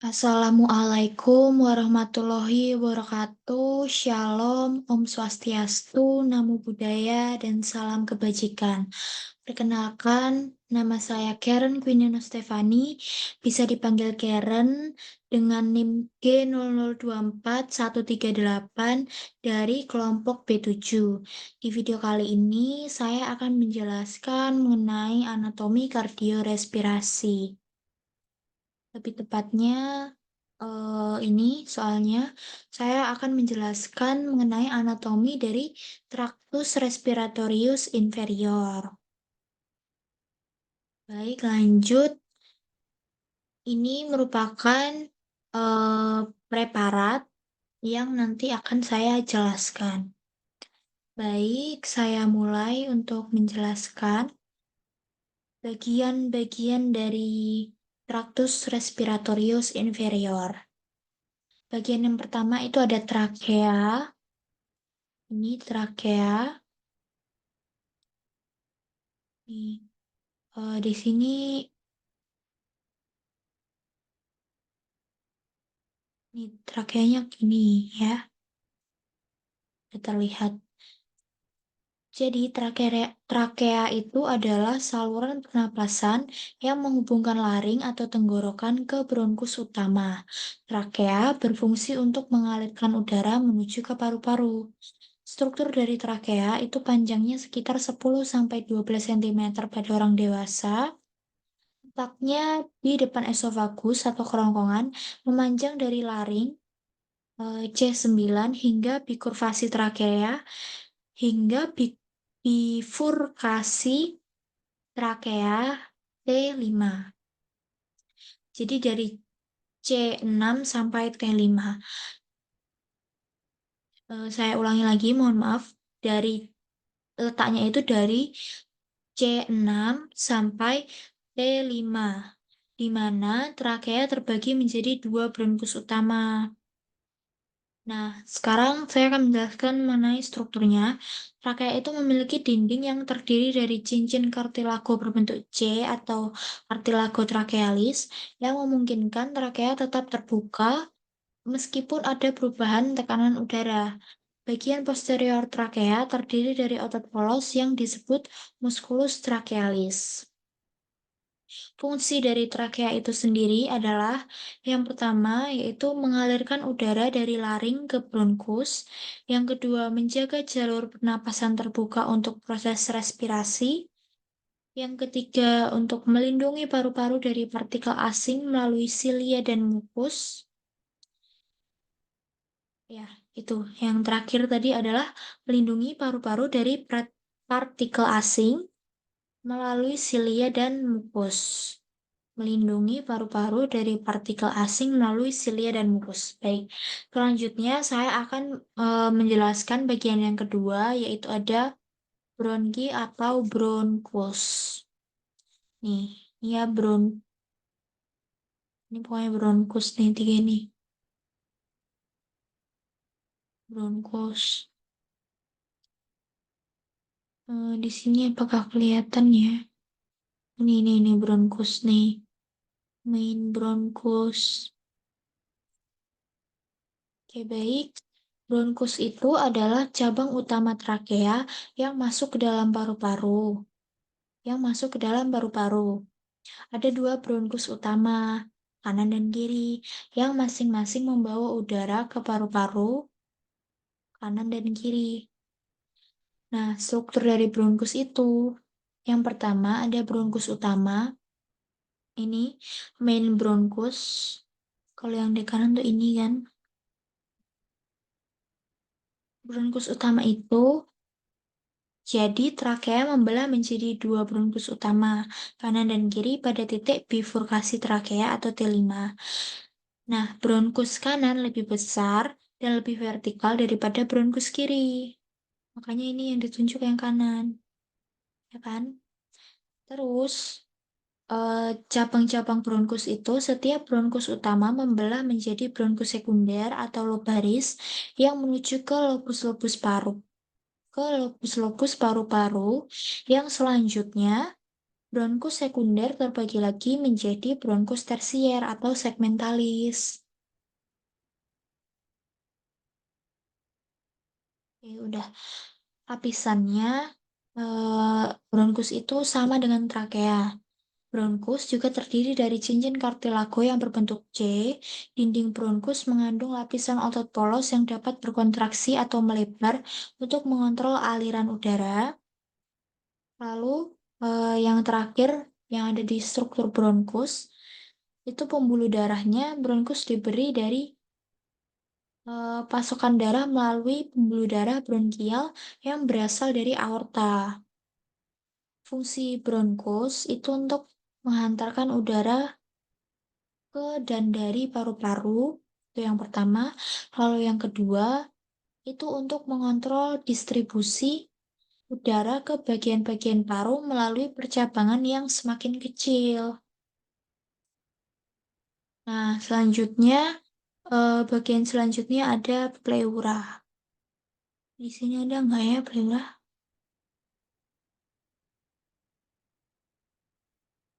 Assalamualaikum warahmatullahi wabarakatuh. Shalom, Om Swastiastu, Namo Buddhaya, dan salam kebajikan. Perkenalkan, nama saya Karen Quinino Stefani, bisa dipanggil Karen dengan NIM G0024138 dari kelompok B7. Di video kali ini, saya akan menjelaskan mengenai anatomi kardiorespirasi. Lebih tepatnya, ini soalnya saya akan menjelaskan mengenai anatomi dari Tractus respiratorius inferior. Baik, lanjut. Ini merupakan preparat yang nanti akan saya jelaskan. Baik, saya mulai untuk menjelaskan bagian-bagian dari Tractus respiratorius inferior. Bagian yang pertama itu ada trakea. Ini trakea. Nih, di sini nih trakeanya gini ya, udah terlihat. Jadi trakea itu adalah saluran pernapasan yang menghubungkan laring atau tenggorokan ke bronkus utama. Trakea berfungsi untuk mengalirkan udara menuju ke paru-paru. Struktur dari trakea itu panjangnya sekitar 10-12 cm pada orang dewasa. Letaknya di depan esofagus atau kerongkongan, memanjang dari laring C9 hingga bikurvasi trakea hingga bifurkasi trakea T5. Jadi dari C6 sampai T5. Saya ulangi lagi, mohon maaf. Dari letaknya itu dari C6 sampai T5, di mana trakea terbagi menjadi dua bronkus utama. Nah, sekarang saya akan menjelaskan mengenai strukturnya. Trakea itu memiliki dinding yang terdiri dari cincin kartilago berbentuk C atau kartilago trakealis yang memungkinkan trakea tetap terbuka meskipun ada perubahan tekanan udara. Bagian posterior trakea terdiri dari otot polos yang disebut musculus trachealis. Fungsi dari trakea itu sendiri adalah yang pertama yaitu mengalirkan udara dari laring ke bronkus, yang kedua menjaga jalur pernapasan terbuka untuk proses respirasi, yang ketiga untuk melindungi paru-paru dari partikel asing melalui silia dan mukus. Ya, itu. Yang terakhir tadi adalah melindungi paru-paru dari partikel asing melalui silia dan mukus. Melindungi paru-paru dari partikel asing melalui silia dan mukus. Baik, selanjutnya saya akan menjelaskan bagian yang kedua, yaitu ada bronki atau bronkus. Nih, ya ini pokoknya bronkus nih, tiga nih. Bronkus. Di sini apakah kelihatan ya? Ini bronkus nih. Main bronkus. Oke, baik. Bronkus itu adalah cabang utama trakea yang masuk ke dalam paru-paru. Ada dua bronkus utama, kanan dan kiri, yang masing-masing membawa udara ke paru-paru kanan dan kiri. Nah, struktur dari bronkus itu, yang pertama ada bronkus utama, ini main bronkus. Kalau yang di kanan tuh ini kan, bronkus utama itu. Jadi, trakea membelah menjadi dua bronkus utama, kanan dan kiri pada titik bifurkasi trakea atau T5. Nah, bronkus kanan lebih besar dan lebih vertikal daripada bronkus kiri. Makanya ini yang ditunjuk yang kanan, ya kan? Terus, cabang-cabang bronkus itu, setiap bronkus utama membelah menjadi bronkus sekunder atau lobaris yang menuju ke lobus-lobus paru. Ke lobus-lobus paru-paru yang selanjutnya Bronkus sekunder terbagi lagi menjadi bronkus tersier atau segmentalis. Oke, udah. Lapisannya, bronkus itu sama dengan trakea. Bronkus juga terdiri dari cincin kartilago yang berbentuk C. Dinding bronkus mengandung lapisan otot polos yang dapat berkontraksi atau melebar untuk mengontrol aliran udara. Lalu, yang terakhir yang ada di struktur bronkus, itu pembuluh darahnya bronkus diberi dari pasokan darah melalui pembuluh darah bronkial yang berasal dari aorta. Fungsi bronkus itu untuk menghantarkan udara ke dan dari paru-paru, itu yang pertama. Lalu yang kedua, itu untuk mengontrol distribusi udara ke bagian-bagian paru melalui percabangan yang semakin kecil. Nah, selanjutnya, bagian selanjutnya ada pleura. Di sini ada nggak ya pleura?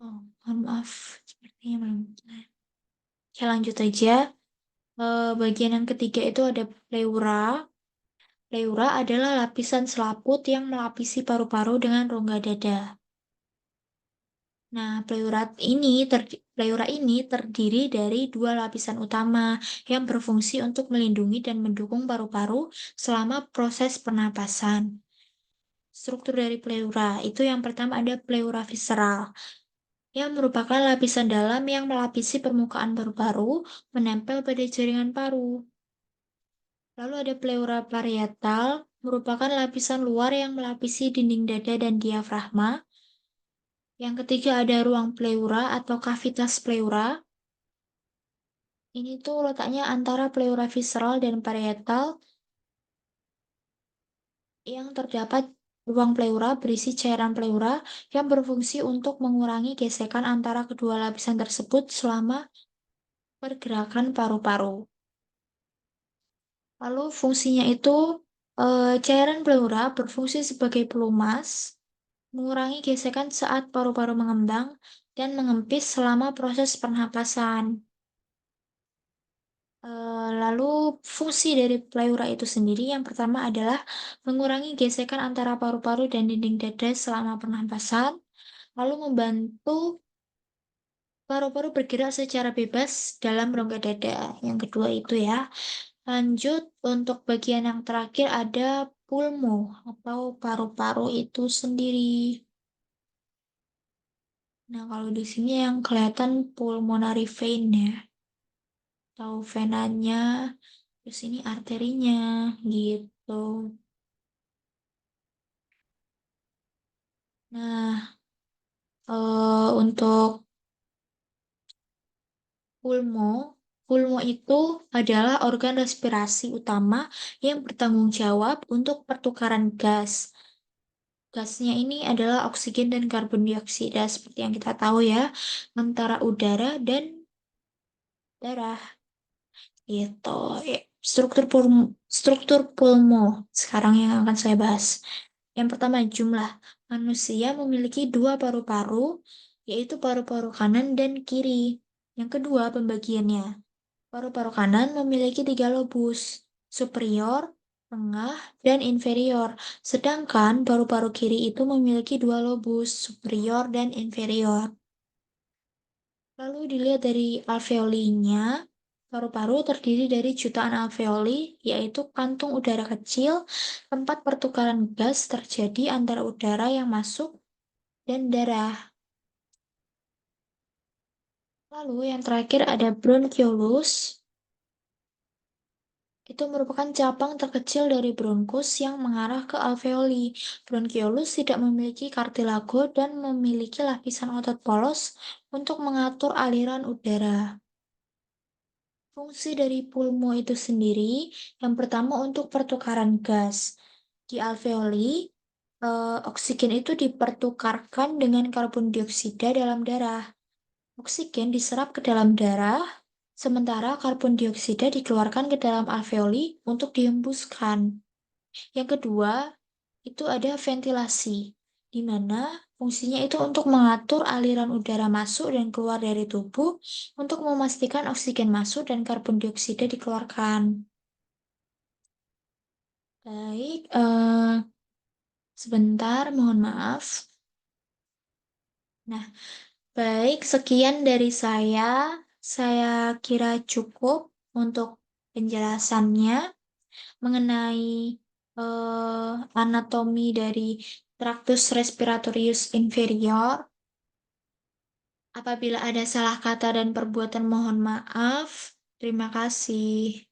Oh, mohon maaf, sepertinya belum. Oke, lanjut aja. Bagian yang ketiga itu ada pleura. Pleura adalah lapisan selaput yang melapisi paru-paru dengan rongga dada. Nah, pleura ini terdiri dari dua lapisan utama yang berfungsi untuk melindungi dan mendukung paru-paru selama proses pernapasan. Struktur dari pleura itu yang pertama ada pleura visceral, yang merupakan lapisan dalam yang melapisi permukaan paru-paru menempel pada jaringan paru. Lalu ada pleura parietal, merupakan lapisan luar yang melapisi dinding dada dan diafragma. Yang ketiga ada ruang pleura atau kavitas pleura. Ini tuh letaknya antara pleura visceral dan parietal yang terdapat ruang pleura berisi cairan pleura yang berfungsi untuk mengurangi gesekan antara kedua lapisan tersebut selama pergerakan paru-paru. Lalu fungsinya itu cairan pleura berfungsi sebagai pelumas, mengurangi gesekan saat paru-paru mengembang dan mengempis selama proses pernapasan. Lalu fungsi dari pleura itu sendiri yang pertama adalah mengurangi gesekan antara paru-paru dan dinding dada selama pernapasan, lalu membantu paru-paru bergerak secara bebas dalam rongga dada. Yang kedua itu ya. Lanjut untuk bagian yang terakhir ada pulmo atau paru-paru itu sendiri. Nah, kalau di sini yang kelihatan pulmonary vein ya, atau venanya, terus ini arterinya gitu. Nah, untuk pulmo, pulmo itu adalah organ respirasi utama yang bertanggung jawab untuk pertukaran gas. Gasnya ini adalah oksigen dan karbon dioksida seperti yang kita tahu ya, antara udara dan darah. Gitu. Ya, struktur pulmo sekarang yang akan saya bahas. Yang pertama, jumlah manusia memiliki dua paru-paru, yaitu paru-paru kanan dan kiri. Yang kedua, pembagiannya. Paru-paru kanan memiliki tiga lobus, superior, tengah, dan inferior. Sedangkan paru-paru kiri itu memiliki dua lobus, superior dan inferior. Lalu dilihat dari alveolinya, paru-paru terdiri dari jutaan alveoli, yaitu kantung udara kecil, tempat pertukaran gas terjadi antara udara yang masuk dan darah. Lalu yang terakhir ada bronchiolus, itu merupakan cabang terkecil dari bronkus yang mengarah ke alveoli. Bronchiolus tidak memiliki kartilago dan memiliki lapisan otot polos untuk mengatur aliran udara. Fungsi dari pulmo itu sendiri, yang pertama untuk pertukaran gas. Di alveoli, oksigen itu dipertukarkan dengan karbon dioksida dalam darah. Oksigen diserap ke dalam darah, sementara karbon dioksida dikeluarkan ke dalam alveoli untuk dihembuskan. Yang kedua, itu ada ventilasi, di mana Fungsinya itu untuk mengatur aliran udara masuk dan keluar dari tubuh, untuk memastikan oksigen masuk dan karbon dioksida dikeluarkan. Baik, sebentar, mohon maaf. Nah, baik, sekian dari saya. Saya kira cukup untuk penjelasannya mengenai anatomi dari traktus respiratorius inferior. Apabila ada salah kata dan perbuatan, mohon maaf. Terima kasih.